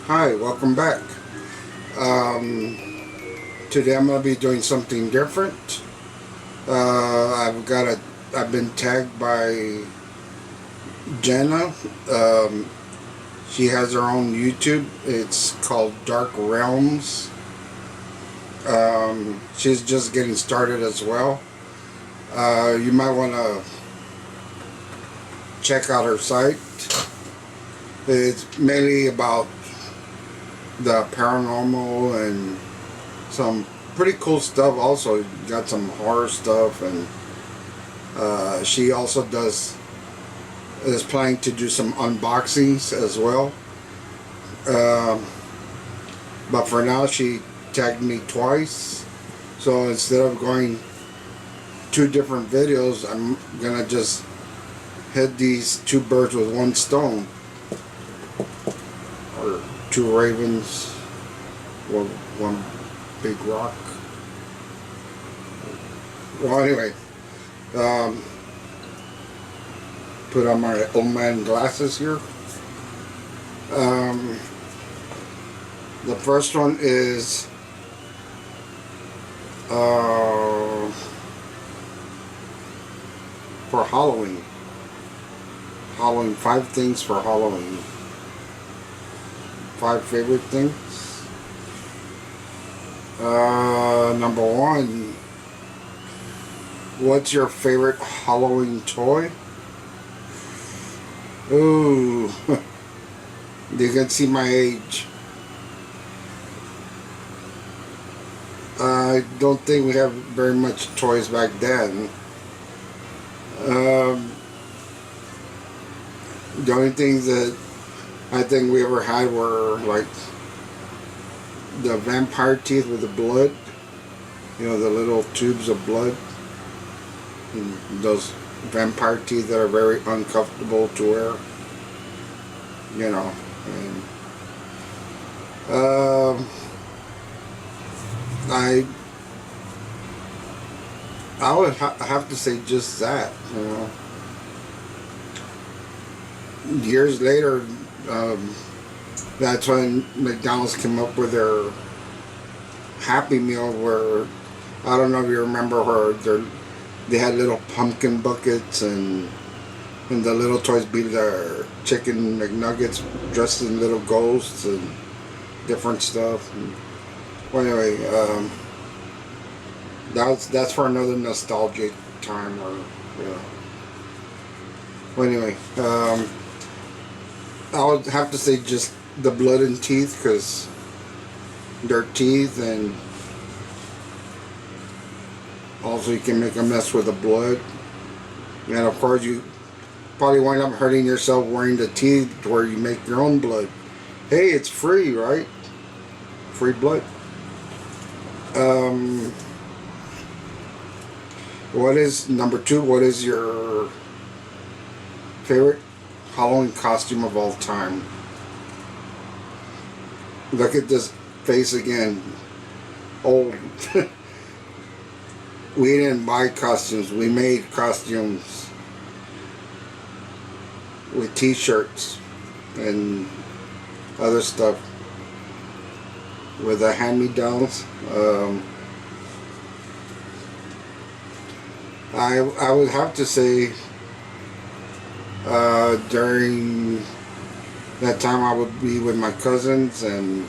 Hi, welcome back. Today I'm going to be doing something different. I've been tagged by Jenna. She has her own YouTube. It's called Dark Realms. She's just getting started as well. You might want to check out her site. It's mainly about the paranormal and some pretty cool stuff. Also got some horror stuff, and she also is planning to do some unboxings as well. But for now she tagged me twice, so instead of going two different videos, I'm gonna just hit these two birds with one stone, or two ravens with one big rock. Well, anyway, put on my old man glasses here. The first one is for Halloween. 5 things for Halloween. 5 favorite things. Number 1. What's your favorite Halloween toy? Ooh, you can see my age. I don't think we have very much toys back then. The only things that I think we ever had were like the vampire teeth with the blood, you know, the little tubes of blood, and those vampire teeth that are very uncomfortable to wear, you know. And I would have to say just that, you know. Years later, that's when McDonald's came up with their Happy Meal, where, I don't know if you remember, where they had little pumpkin buckets, and the little toys be their chicken McNuggets dressed in little ghosts and different stuff. And, well, anyway, that's for another nostalgic time, or, you know. Well, anyway, I would have to say just the blood and teeth, because they're teeth, and also you can make a mess with the blood, and of course you probably wind up hurting yourself wearing the teeth where you make your own blood. Hey, it's free, right? Free blood. What is number 2? What is your favorite Halloween costume of all time? Look at this face again. Old. We didn't buy costumes. We made costumes with t-shirts and other stuff with the hand-me-downs. I would have to say during that time I would be with my cousins, and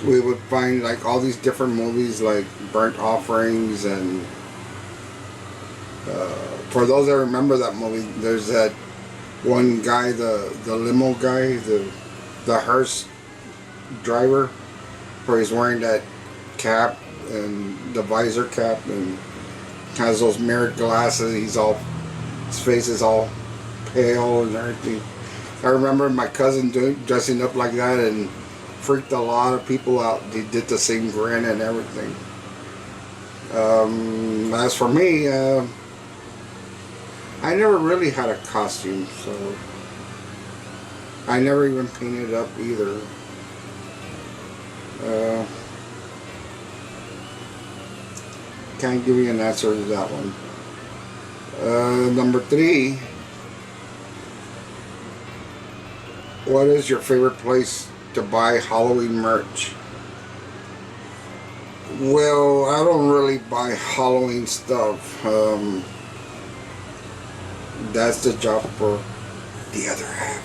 we would find like all these different movies like Burnt Offerings, and for those that remember that movie, there's that one guy, the limo guy, the hearse driver, where he's wearing that cap and the visor cap and has those mirrored glasses. His face is all pale and everything. I remember my cousin dressing up like that and freaked a lot of people out. He did the same grin and everything. As for me, I never really had a costume, so I never even painted up either. Can't give you an answer to that one. Number 3. What is your favorite place to buy Halloween merch? Well, I don't really buy Halloween stuff. That's the job for the other half.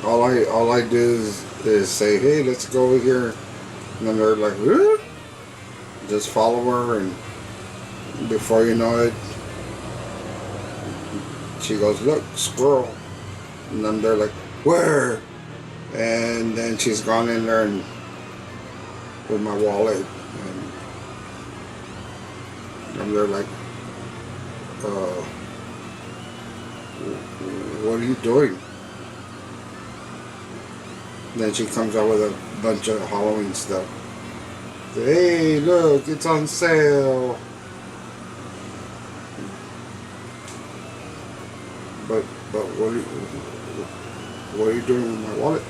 All I do is say, hey, let's go over here, and then they're like, huh? Just follow her, and before you know it, she goes, look, squirrel, and then they're like, where? And then she's gone in there and with my wallet, and they're like, what are you doing? Then she comes out with a bunch of Halloween stuff. Hey, look, it's on sale. But what are you doing with my wallet?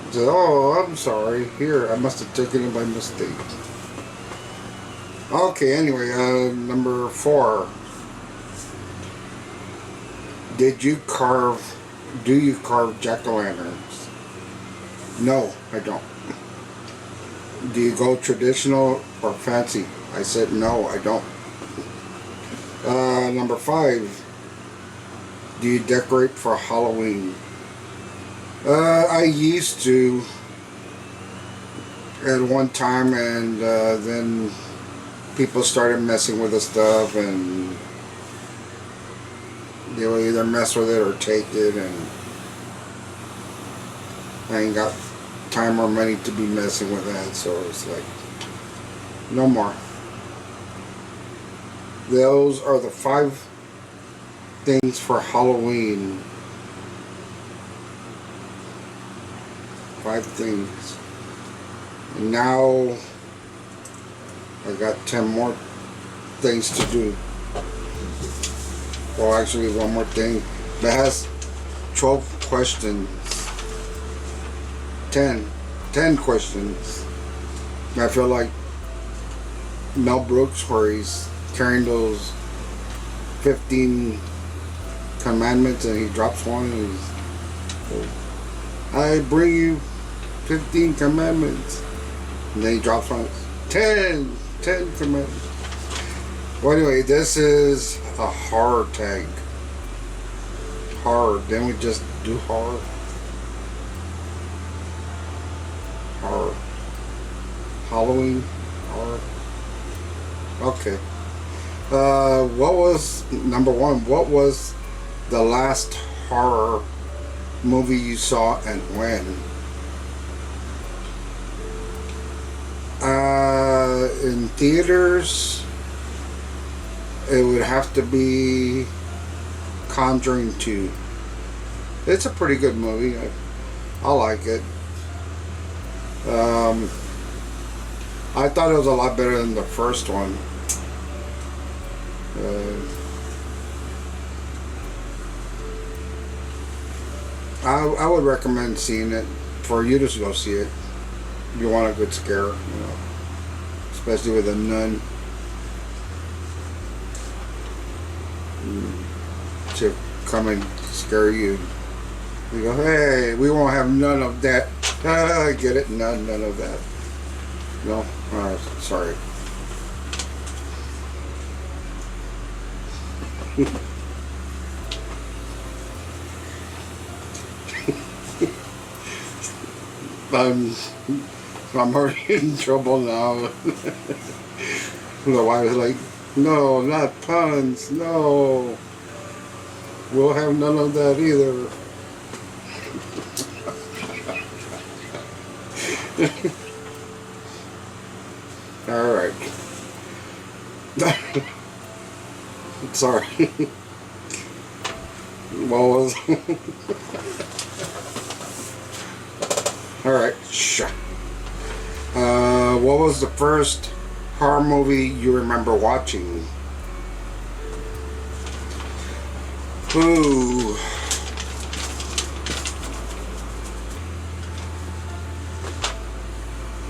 I said, oh, I'm sorry. Here, I must have taken it by mistake. Okay, anyway, number 4. Do you carve jack-o'-lanterns? No, I don't. Do you go traditional or fancy? I said no, I don't. Number 5. Do you decorate for Halloween? I used to at one time, and then people started messing with the stuff, and they will either mess with it or take it, and I ain't got time or money to be messing with that, so it's like, no more. Those are the 5 things for Halloween. 5 things. And now I got 10 more things to do. Well, actually, one more thing. That has 12 questions. 10 questions. I feel like Mel Brooks, where he's carrying those 15 commandments and he drops one, and he's, I bring you 15 commandments, and then he drops one. 10 commandments. Well, anyway, this is a horror tag. Horror. Then we just do horror. Horror. Halloween. Horror. Okay. What was number 1? What was the last horror movie you saw and when? In theaters, it would have to be Conjuring 2. It's a pretty good movie. I like it. I thought it was a lot better than the first one. I would recommend seeing it, for you to go see it. You want a good scare, especially with a nun to come and scare you. You go, hey, we won't have none of that. Get it? None of that. No? Alright, sorry. I'm already in trouble now. The wife is like, no, not puns, no. We'll have none of that either. Alright. Sorry. What was... Alright, what was the first horror movie you remember watching? Ooh.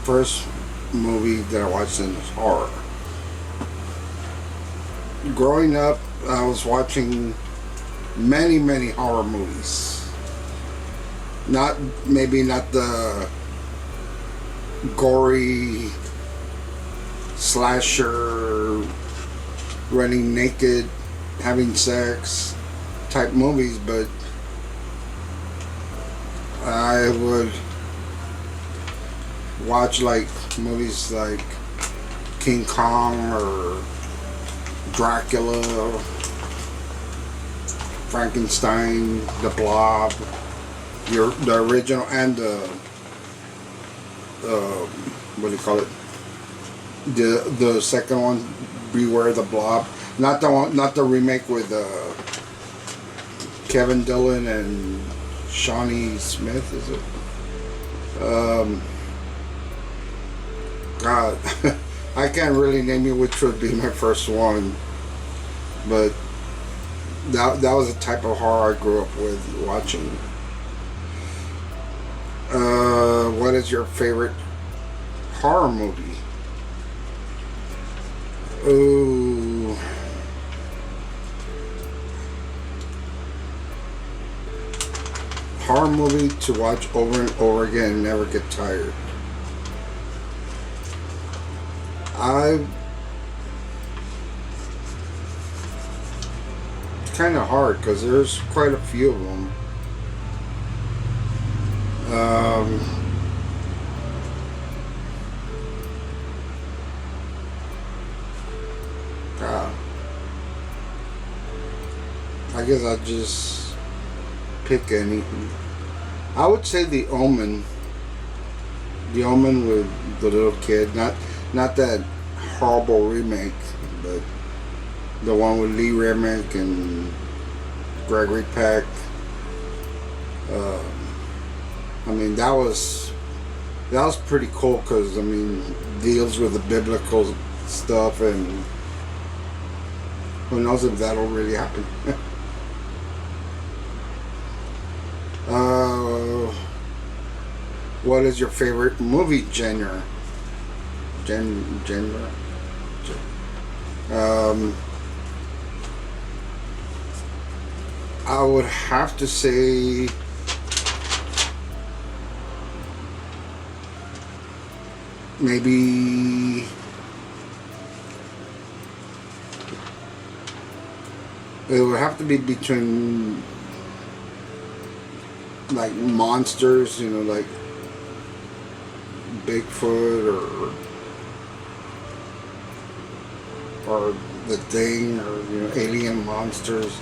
First movie that I watched in horror. Growing up, I was watching many horror movies. Not maybe not the gory slasher, running naked, having sex type movies, but I would watch like movies like King Kong or Dracula, Frankenstein, The Blob, the original, and the what do you call it? The second one, Beware the Blob. Not the one, not the remake with Kevin Dillon and Shawnee Smith, is it? God, I can't really name you which would be my first one, but that was the type of horror I grew up with watching. What is your favorite horror movie? Ooh. Horror movie to watch over and over again and never get tired. It's kind of hard because there's quite a few of them. God, I guess I'll just pick anything. I would say The Omen. The Omen with the little kid, not that horrible remake, but the one with Lee Remick and Gregory Peck. I mean, that was pretty cool because, I mean, deals with the biblical stuff, and who knows if that'll really happen. What is your favorite movie genre? Genre? I would have to say maybe it would have to be between like monsters, you know, like Bigfoot or The Thing, or, you know, alien monsters,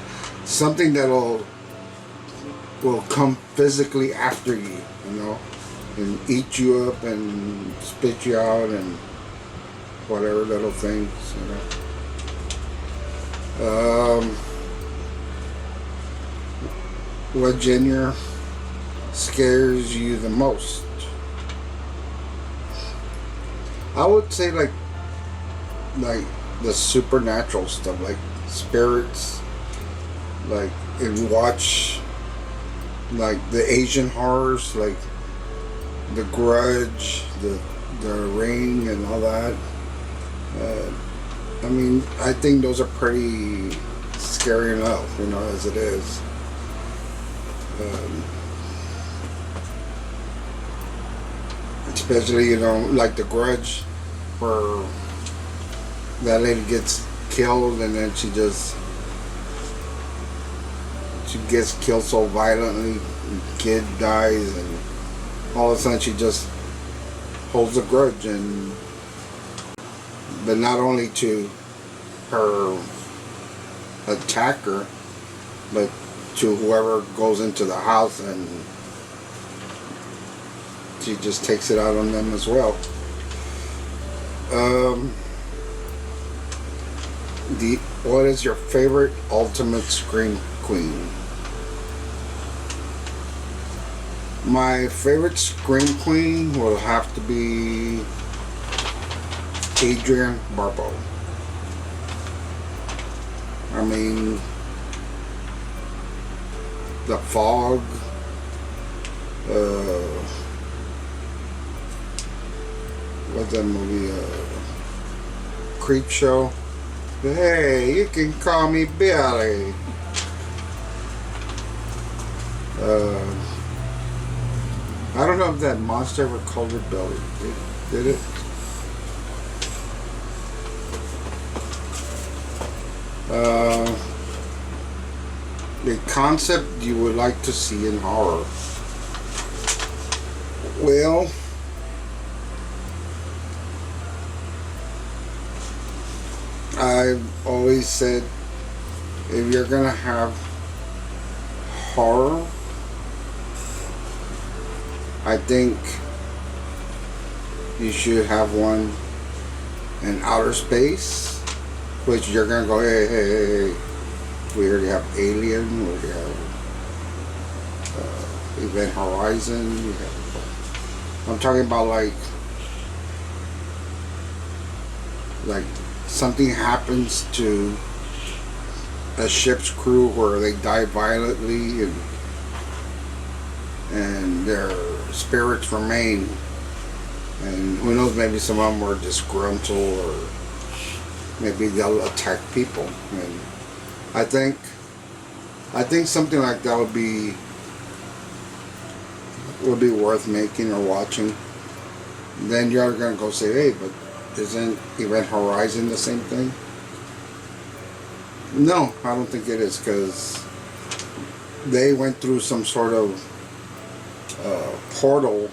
something that'll will come physically after you, you know, and eat you up and spit you out and whatever little things, you know. What genre scares you the most? I would say like the supernatural stuff, like spirits, like if you watch like the Asian horrors, like The Grudge, the Ring, and all that. I mean, I think those are pretty scary enough, you know, as it is. Especially, you know, like The Grudge, where that lady gets killed and then she gets killed so violently, the kid dies, and all of a sudden she just holds a grudge, but not only to her attacker, but to whoever goes into the house, and she just takes it out on them as well. What is your favorite ultimate scream queen? My favorite scream queen will have to be Adrienne Barbeau. I mean, The Fog, what's that movie? Creep Show. Hey, you can call me Billy. Uh, I don't know if that monster ever called her Billy. Did it? Uh, the concept you would like to see in horror. Well, I've always said if you're gonna have horror, I think you should have one in outer space, which you're gonna go, hey, hey, hey, hey. We already have Alien, we already have Event Horizon. I'm talking about like something happens to a ship's crew where they die violently and their spirits remain, and who knows, maybe some of them were disgruntled or maybe they'll attack people. And I think something like that would be worth making or watching. Then you're gonna go say, hey, but isn't Event Horizon the same thing? No, I don't think it is, because they went through some sort of portal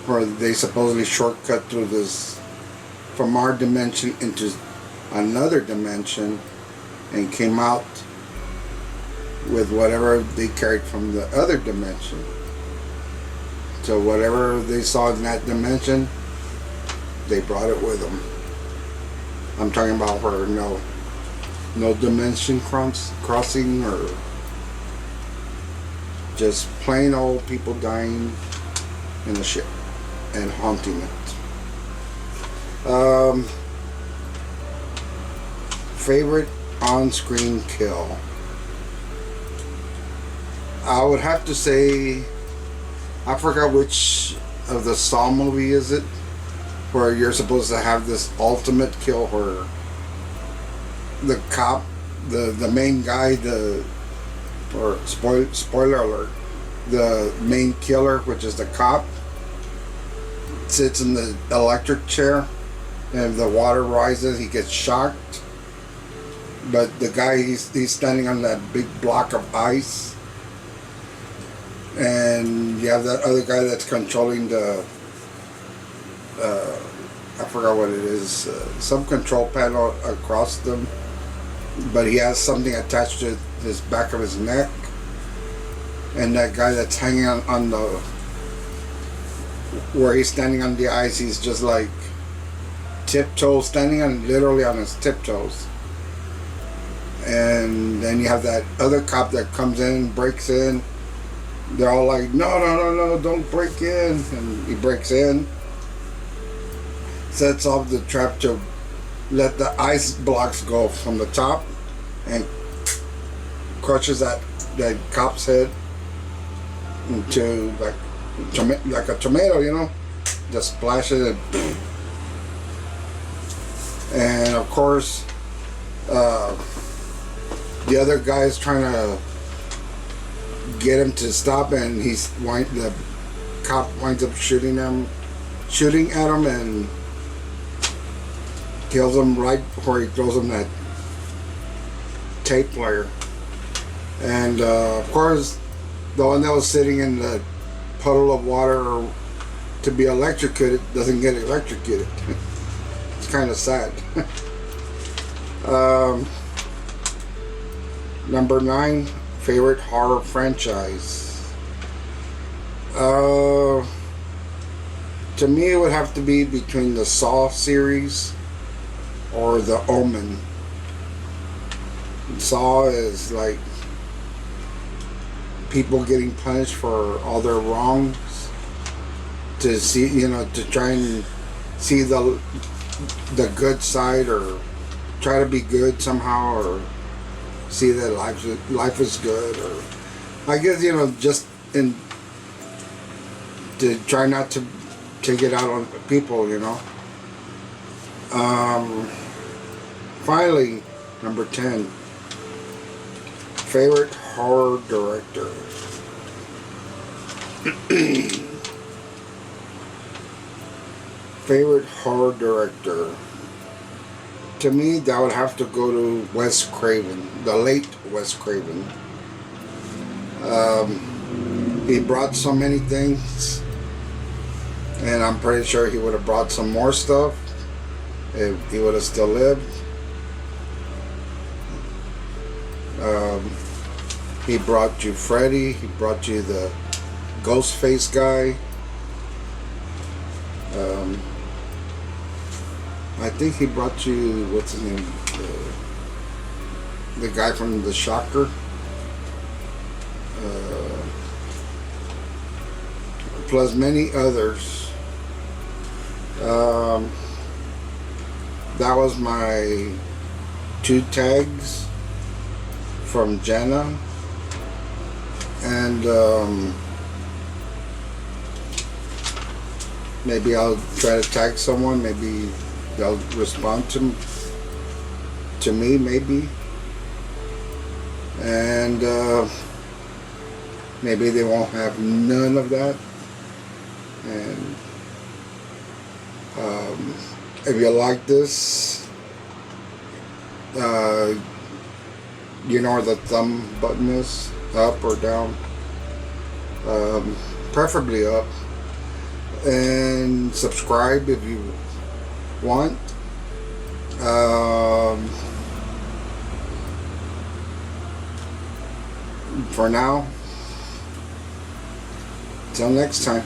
where they supposedly shortcut through this from our dimension into another dimension and came out with whatever they carried from the other dimension. So whatever they saw in that dimension, they brought it with them. I'm talking about where no dimension crossing or just plain old people dying in a ship and haunting it. Favorite on-screen kill? I would have to say, I forgot which of the Saw movie is it, where you're supposed to have this ultimate kill where the cop, the main guy, or spoiler alert, the main killer, which is the cop, sits in the electric chair, and if the water rises, he gets shocked. But the guy, he's standing on that big block of ice, and you have that other guy that's controlling the I forgot what it is, some control panel across them, but he has something attached to his back of his neck, and that guy that's hanging on the, where he's standing on the ice, he's just like tiptoes, standing on literally on his tiptoes. And then you have that other cop that comes in, breaks in. They're all like, no, don't break in. And he breaks in, sets off the trap to let the ice blocks go from the top, and crushes that cop's head into like a tomato, just splashes it. And of course, the other guy's trying to get him to stop, and the cop winds up shooting at him and kills him right before he throws him that tape player. And of course, the one that was sitting in the puddle of water to be electrocuted doesn't get electrocuted. It's kind of sad. Number 9, favorite horror franchise. To me, it would have to be between the Saw series or The Omen. Saw is like people getting punished for all their wrongs, to see, to try and see the good side, or try to be good somehow, or see that life is good, or I guess just to try not to take it out on people. Finally, number 10. Favorite horror director. Favorite horror director. To me, that would have to go to Wes Craven, the late Wes Craven. He brought so many things, and I'm pretty sure he would have brought some more stuff if he would have still lived. He brought you Freddy. He brought you the Ghostface guy. I think he brought you, what's his name? The guy from The Shocker. Plus many others. That was my 2 tags from Jenna. And maybe I'll try to tag someone. Maybe they'll respond to me, maybe. And maybe they won't have none of that. And if you like this, you know where the thumb button is, up or down, preferably up, and subscribe if you want. For now, till next time.